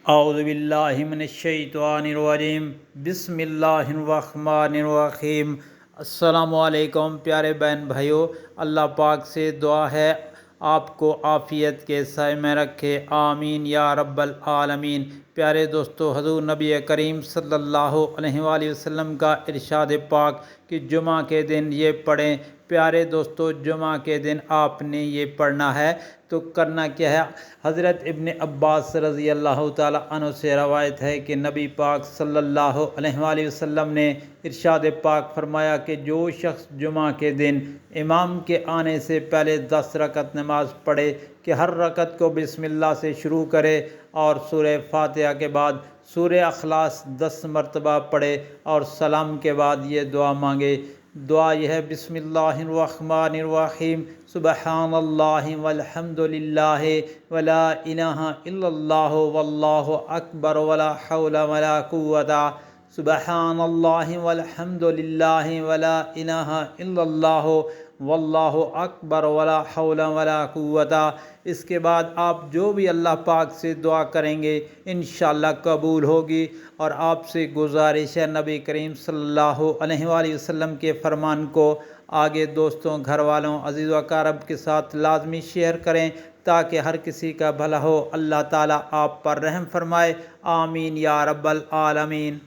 اعوذ باللہ من الشیطان الرجیم بسم اللہ الرحمن الرحیم۔ السلام علیکم پیارے بہن بھائیو، اللہ پاک سے دعا ہے آپ کو عافیت کے سائے میں رکھے، آمین یا رب العالمین۔ پیارے دوستو، حضور نبی کریم صلی اللہ علیہ وآلہ وسلم کا ارشاد پاک کہ جمعہ کے دن یہ پڑھیں۔ پیارے دوستو، جمعہ کے دن آپ نے یہ پڑھنا ہے تو کرنا کیا ہے؟ حضرت ابن عباس رضی اللہ تعالیٰ عنہ سے روایت ہے کہ نبی پاک صلی اللہ علیہ وآلہ وسلم نے ارشاد پاک فرمایا کہ جو شخص جمعہ کے دن امام کے آنے سے پہلے 10 رکعت نماز پڑھے کہ ہر رکعت کو بسم اللہ سے شروع کرے اور سورہ فاتحہ کے بعد سورہ اخلاص 10 مرتبہ پڑھے اور سلام کے بعد یہ دعا مانگے۔ دعا یہ ہے: بسم اللہ الرحمن الرحیم، سبحان اللہ والحمد للہ ولا الہ الا اللہ واللہ اکبر ولا حول ولا قوت، سبحان اللہ والحمد للہ ولا الہ الا اللہ واللہ اکبر ولا حول ولا قوت۔ اس کے بعد آپ جو بھی اللہ پاک سے دعا کریں گے انشاءاللہ قبول ہوگی۔ اور آپ سے گزارش ہے نبی کریم صلی اللہ علیہ وآلہ وسلم کے فرمان کو آگے دوستوں، گھر والوں، عزیز و اقارب کے ساتھ لازمی شیئر کریں تاکہ ہر کسی کا بھلا ہو۔ اللہ تعالیٰ آپ پر رحم فرمائے، آمین یا رب العالمین۔